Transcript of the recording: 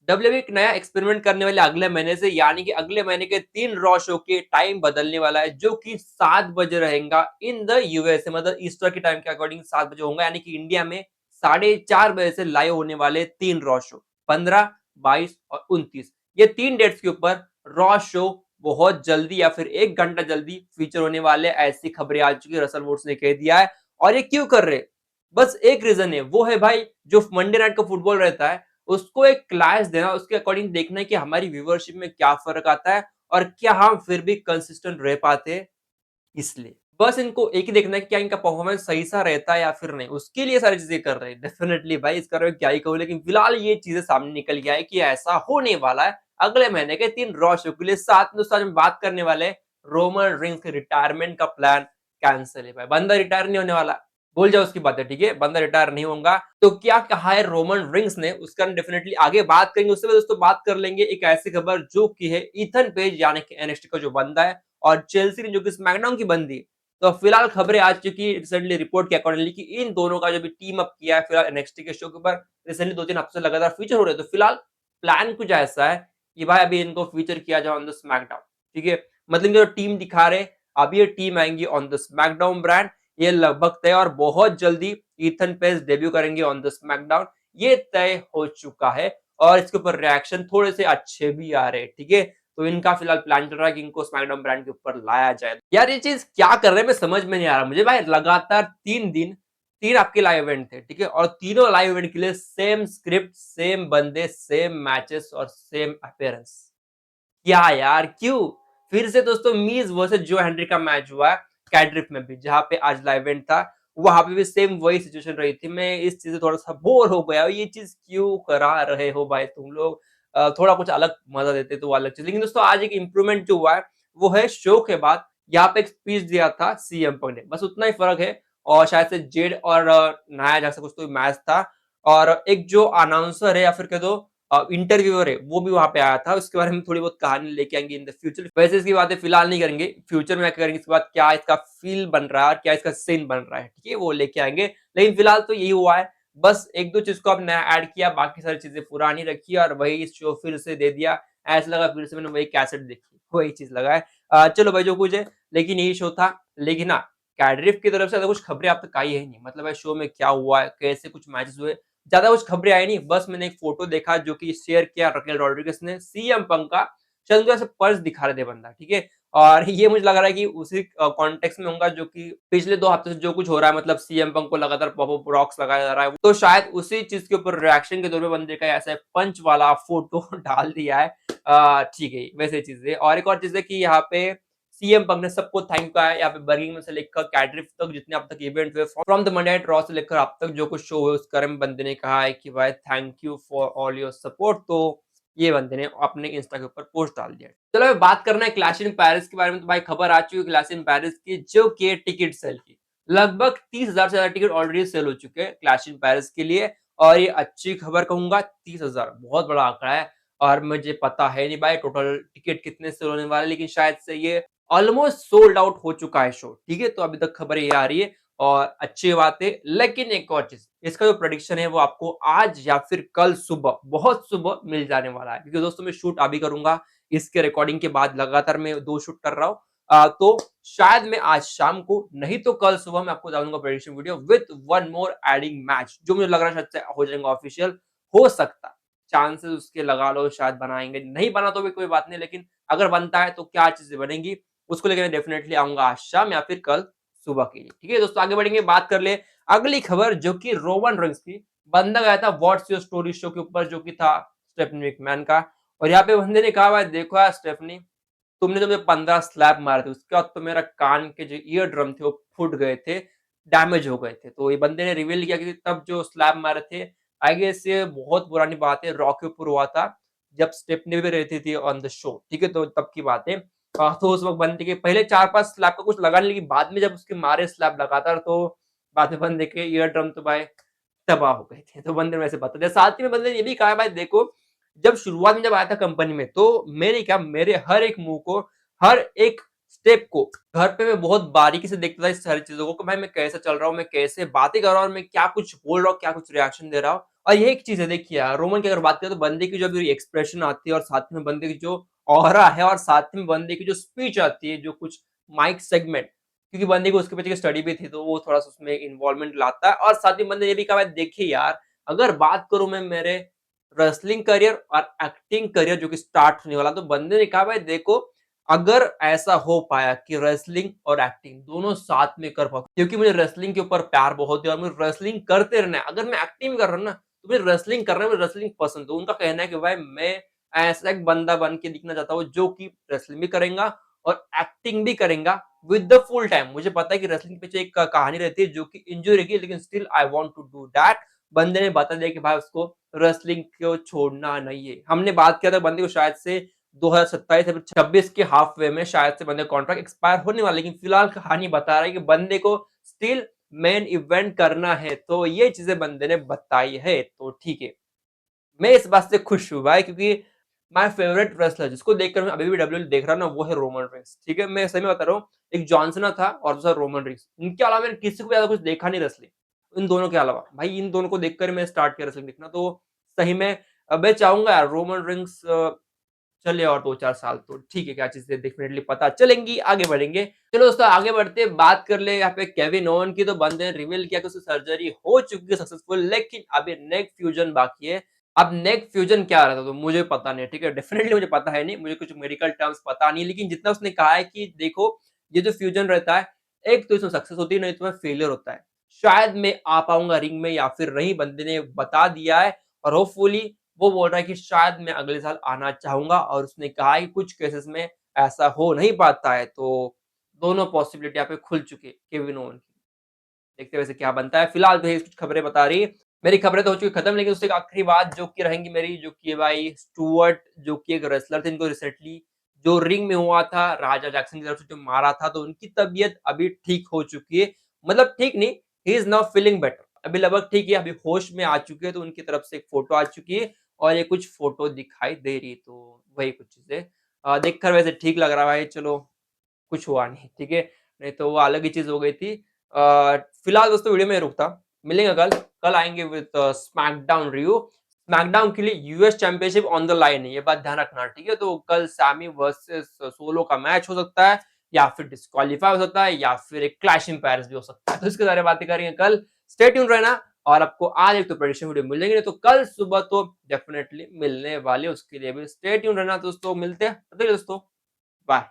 WWE एक नया experiment करने वाले अगले महीने से, यानी कि अगले महीने के 3 रॉ शो के टाइम बदलने वाला है, जो कि 7 बजे रहेगा इन द यूएसए, मतलब ईस्टर के टाइम के अकॉर्डिंग 7 बजे होगा, यानी कि इंडिया में 4:30 बजे से लाइव होने वाले 3 रॉ शो 15, 22 और 29। ये 3 डेट्स के ऊपर रॉ शो बहुत जल्दी या फिर 1 घंटा जल्दी फीचर होने वाले, ऐसी खबरें आ चुकी है। रसल वुड्स ने कह दिया है और ये क्यों कर रहे हैं? बस एक रीजन है, वो है भाई जो मंडे नाइट का फुटबॉल रहता है उसको एक क्लास देना, उसके अकॉर्डिंग देखना है कि हमारी व्यूवरशिप में क्या फ़र्क आता है और क्या हम फिर भी कंसिस्टेंट रह पाते हैं, इसलिए। बस इनको एक ही देखना है कि क्या इनका परफॉर्मेंस सही-सा रहता है या फिर नहीं, उसके लिए सारी चीज़ें कर रहे हैं। डेफिनिटली भाई इसके बारे में क्या ही कहूँ, लेकिन फिलहाल ये चीज़ें सामने निकल के आई कि ऐसा होने वाला है। अगले महीने के 3 रॉ शो के लिए साथ में दोस्तों आज हम बात करने वाले हैं रोमन रेंस के रिटायरमेंट का प्लान कैंसल है भाई। बंदा रिटायर नहीं होने वाला। भूल जाओ उसकी बातें, ठीक है? बंदा रिटायर नहीं होगा। तो क्या कहा है रोमन रिंग्स ने, उसका हम डेफिनिटली आगे बात करेंगे। उससे पहले दोस्तों बात कर लेंगे एक ऐसी खबर जो कि है ईथन पेज यानी कि एनएक्सटी का जो बंदा है और चेल्सी ने जो कि स्मैकडाउन की बंदी है। तो फिलहाल खबरें आ चुकी है रिसेंटली रिपोर्ट के अकॉर्डिंगली कि इन दोनों का जो भी टीम अप किया है फिलहाल एनएक्सटी के शो के ऊपर रिसेंटली 2-3 हफ्ते से लगातार फीचर हो रहे हैं। तो फिलहाल प्लान कुछ ऐसा है कि भाई अभी इनको फीचर किया जाए ऑन द स्मैकडाउन, ठीक है? मतलब जो टीम दिखा रहे हैं, अब ये टीम आएंगी ऑन द स्मैकडाउन ब्रांड, ये लगभग तय और बहुत जल्दी ईथन पेस डेब्यू करेंगे ऑन द स्मैकडाउन, ये तय हो चुका है और इसके ऊपर रिएक्शन थोड़े से अच्छे भी आ रहे हैं, ठीक है? तो इनका फिलहाल प्लान चल रहा है कि इनको स्मैकडाउन ब्रांड के ऊपर लाया जाए। यार ये चीज़ क्या कर रहे हैं मैं समझ में नहीं आ रहा मुझे भाई। लगातार 3 दिन 3 आपके लाइव इवेंट थे, ठीक है? और तीनों लाइव इवेंट के लिए सेम स्क्रिप्ट, सेम बंदे, सेम मैचेस और सेम अपीयरेंस। क्या यार क्यों? फिर से दोस्तों मीज़ वर्सेस जो हेनरी का मैच हुआ है कैड्रिफ में भी, जहाँ पे आज लाइव इवेंट था, वहाँ पे भी सेम वही सिचुएशन रही थी। मैं इस चीज़ से थोड़ा-सा बोर हो गया हूँ, ये चीज़ क्यों करा रहे हो भाई तुम लोग? थोड़ा कुछ अलग मज़ा देते तो वो अलग चीज़। लेकिन दोस्तों आज एक इम्प्रूवमेंट जो हुआ है, वो है शो के बाद यहाँ पे एक स्पीच दिया था सीएम पंक ने, बस उतना ही फ़र्क है। और शायद से जेड और नाया जाक्स का कुछ तो मैच था और एक जो अनाउंसर है या फिर कह दो इंटरव्यूअर है, वो भी वहाँ पे आया था। उसके बारे में थोड़ी बहुत कहानी लेके आएँगे इन द फ्यूचर। वैसे इसकी बातें फिलहाल नहीं करेंगे, फ्यूचर में करेंगे इसके बाद क्या इसका फ़ील बन रहा है, क्या इसका सीन बन रहा है, ठीक है? वो लेके आएँगे। लेकिन फिलहाल तो यही हुआ है, बस 1-2 चीज़ को अब नया ऐड किया, बाकी सारी चीज़ें पुरानी रखी और वही शो फिर से दे दिया। ऐसा लगा फिर से मैंने वही कैसेट देखी, वही चीज़ लगा है। चलो भाई जो कुछ है, लेकिन यही शो था। लेकिन हाँ, कैडरिफ की तरफ से ज़्यादा कुछ खबरें अब तक आई है नहीं। मतलब भाई शो में क्या हुआ है, कैसे कुछ मैचेस हुए, ज़्यादा कुछ खबरें आई नहीं, बस मैंने एक फ़ोटो देखा जो कि शेयर किया रकेल रॉड्रिगेज़ ने सीएम पंक का, शायद उनको ऐसे पर्स दिखा रहे थे बंदा, ठीक है? और ये मुझे लग रहा है कि उसी कॉन्टेक्स्ट में होगा जो कि पिछले 2 हफ्ते से जो कुछ हो रहा है, मतलब सीएम पंक को लगातार पॉप-अप रॉक्स लगाया जा रहा है, तो शायद उसी चीज़ के ऊपर रिएक्शन के तौर पे बंदे का ऐसा पंच वाला फ़ोटो डाल दिया है। ठीक है, वैसे चीज़ है। और एक और चीज़ है कि यहाँ पे सीएम पंक ने सबको थैंक कहा है, यहाँ पे बर्मिंघम से लेकर कैडरिफ तक जितने अब तक इवेंट हुए from the Monday night raw से लेकर अब तक जो कुछ शो हुए उसके बारे में बंदे ने कहा है कि भाई thank you for all your support. तो ये बंदे ने अपने इंस्टा के ऊपर पोस्ट डाल दिया। चलो अब बात करना है क्लैश इन पेरिस के बारे में। तो भाई खबर आ चुकी है क्लैश इन पेरिस की, जो कि है टिकट सेल की। लगभग 30,000 से ज़्यादा टिकट ऑलरेडी सेल हो चुके हैं क्लैश इन पेरिस के लिए और ये अच्छी खबर कहूँगा। 30,000 बहुत बड़ा आंकड़ा है और मुझे पता है नहीं भाई टोटल टिकट कितने सेल होने वाले हैं, लेकिन शायद से ये ऑलमोस्ट सोल्ड आउट हो चुका है शो, ठीक है? तो अभी तक खबर ये आ रही है और अच्छी बात है। लेकिन एक और चीज़, इसका जो प्रेडिक्शन है वो आपको आज या फिर कल सुबह, बहुत सुबह मिल जाने वाला है। क्योंकि दोस्तों मैं शूट अभी करूँगा, इसके रिकॉर्डिंग के बाद लगातार मैं 2 शूट कर रहा हूँ। तो शायद मैं आज शाम को नहीं तो कल सुबह मैं आपको डालूँगा prediction video with one more adding match, जो मुझे लग रहा है शायद से हो जाएगा ऑफिशियल, हो सकता है। चांसेस उसके लगा लो शायद बनाएँगे, नहीं बना तो भी कोई बात नहीं, लेकिन अगर बनता है तो क्या चीज़ें बनेंगी उसको लेके मैं डेफिनिटली आऊँगा आज शाम या फिर कल सुबह के लिए। ठीक है दोस्तों, आगे बढ़ेंगे, बात कर ले अगली खबर जो कि रोमन रेंस की। बंदा गया था व्हाट्स योर स्टोरी शो के ऊपर जो कि था स्टेफनी मैकमैन का और यहाँ पे बंदे ने कहा भाई देखो यार स्टेफनी, तुमने जो मुझे 15 स्लैप मारे थे उसके बाद तो मेरा कान के जो ईयर ड्रम थे वो फूट गए थे, डैमेज हो गए थे। तो ये बंदे ने रिवील किया कि तब जो स्लैप मारे थे, आई गेस ये बहुत पुरानी बात है, रॉ के ऊपर हुआ था जब स्टेफनी भी रहती थी ऑन द शो, ठीक है? तो तब की बात है। तो उस वक़्त बंदे के पहले 4-5 स्लैप का कुछ लगा नहीं, लेकिन बाद में जब उसके मारे स्लैप लगातार तो बाद में बंदे के ईयर ड्रम तो भाई तबाह हो गए थे। तो बंदे ने वैसे बता दिया। साथ ही में बंदे ने ये भी कहा भाई देखो, जब शुरुआत में जब आया था कंपनी में तो मेरे क्या मेरे हर एक मूव को, हर एक स्टेप को घर पे मैं बहुत बारीकी से देखता था इस सारी चीज़ों को कि भाई मैं कैसे चल रहा हूँ, मैं कैसे बातें कर रहा हूँ और मैं क्या कुछ बोल रहा हूँ, क्या कुछ रिएक्शन दे रहा हूँ। और ये एक चीज़ है देखिए यार, रोमन की अगर बात करें तो बंदे की जो भी एक्सप्रेशन आती है और साथ में बंदे की जो ऑरा है और साथ में बंदे की जो स्पीच आती है, जो कुछ माइक सेगमेंट, क्योंकि बंदे को उसके पीछे की स्टडी भी थी तो वो थोड़ा-सा उसमें इन्वॉल्वमेंट लाता है और साथ ही बंदे ने ये भी कहा भाई देखिए यार, अगर बात करूँ मैं मेरे रेसलिंग करियर और एक्टिंग करियर जो कि स्टार्ट होने वाला, तो बंदे ने कहा भाई देखो अगर ऐसा हो पाया कि रेसलिंग और एक्टिंग दोनों साथ में कर पाऊँ, क्योंकि मुझे रेसलिंग के ऊपर प्यार बहुत है और मुझे रेसलिंग करते रहना है। अगर मैं एक्टिंग भी कर रहा हूँ ना, तो मुझे रेसलिंग करना है, मुझे रेसलिंग पसंद है। तो उनका कहना है कि भाई मैं ऐसा एक बंदा बन के दिखना चाहता हूँ जो कि रेसलिंग भी करेगा और एक्टिंग भी करेगा विद द फुल टाइम। मुझे पता है कि रेसलिंग के पीछे एक कहानी रहती है जो कि इंजरी की, लेकिन still I want to do that. बंदे ने बता दिया कि भाई उसको रेसलिंग को छोड़ना नहीं है। हमने बात किया था बंदे को शायद से 2027 या फिर 26 के हाफ वे में शायद से बंदे का कॉन्ट्रैक्ट एक्सपायर होने वाला है, लेकिन फिलहाल कहानी बता रहा है कि बंदे को स्टिल मेन इवेंट करना है, तो ये चीज़ें बंदे ने बताई है, तो ठीक है। मैं इस बात से खुश हूँ भाई, क्योंकि माय फेवरेट रेसलर जिसको देखकर मैं अभी भी डब्ल्यूडब्ल्यूई देख रहा हूँ ना, वो है रोमन रेंस, ठीक है? मैं सही में बता रहा हूँ, एक जॉन सीना था और दूसरा रोमन रेंस। इनके अलावा मैंने किसी को ज़्यादा कुछ देखा नहीं रेसलिंग, इन दोनों के अलावा। भाई इन दोनों को देखकर मैं स्टार्ट किया रेसलिंग देखना, तो सही में मैं चाहूँगा यार रोमन रेंस चले और 2-4 साल तो ठीक है, क्या चीज़ें डेफिनिटली पता चलेंगी, आगे बढ़ेंगे। चलो दोस्तों आगे बढ़ते हैं, बात कर ले यहाँ पे केविन ओवन की, तो बंदे ने रिवील किया कि उसकी सर्जरी हो चुकी है सक्सेसफुल, लेकिन अभी नेक फ्यूजन बाकी है। अब नेक फ्यूजन क्या रहता है तो मुझे पता नहीं है, ठीक है? डेफिनिटली मुझे पता है नहीं, मुझे कुछ मेडिकल टर्म्स पता नहीं है, लेकिन जितना उसने कहा है कि देखो, ये जो फ्यूजन रहता है, एक तो इसमें सक्सेस होती है, नहीं तो फेलियर होता है। शायद मैं आ पाऊँगा रिंग में या फिर नहीं, बंदे ने बता दिया है और होपफुली वो बोल रहा है कि शायद मैं अगले साल आना चाहूँगा और उसने कहा है कि कुछ केसेज़ में ऐसा हो नहीं पाता है, तो दोनों पॉसिबिलिटी यहाँ पे खुल चुकी है केविन ओवन की। देखते हैं वैसे क्या बनता है। फिलहाल तो ये कुछ खबरें बता रही है। मेरी खबरें तो हो चुकी खत्म, लेकिन उससे एक आखिरी बात जो कि रहेंगी मेरी, जो कि भाई स्टुअर्ट जो कि एक रेसलर थे, इनको रिसेंटली जो रिंग में हुआ था, राजा जैक्सन की तरफ से जो मारा था, तो उनकी तबीयत अभी ठीक हो चुकी है। मतलब ठीक नहीं, he is now feeling better. अभी लगभग ठीक है, अभी होश में आ चुके हैं, तो उनकी तरफ से एक फ़ोटो आ चुकी है और ये कुछ फ़ोटो दिखाई दे रही है, तो वही कुछ चीज़ें देखकर वैसे ठीक लग रहा है भाई, चलो कुछ हुआ नहीं, ठीक है? नहीं तो वो अलग ही चीज़ हो गई थी। फिलहाल दोस्तों वीडियो में रुकता। मिलेंगे कल, कल आएँगे विद स्मैकडाउन रिव्यू। स्मैकडाउन के लिए US championship on the line है, ये बात ध्यान रखना, ठीक है? तो कल सैमी वर्सेस सोलो का मैच हो सकता है या फिर डिस्क्वालीफाई हो सकता है या फिर एक क्लैश इन पैरिस भी हो सकता है। तो इसके बारे में बातें करेंगे कल। स्टे ट्यून्ड रहना और आपको आज एक तो प्रेडिक्शन वीडियो मिल जाएगी, नहीं तो कल सुबह तो डेफिनिटली मिलने वाली है, उसके लिए भी स्टे ट्यून्ड रहना दोस्तों, मिलते हैं। तब तक के लिए दोस्तों, बाय।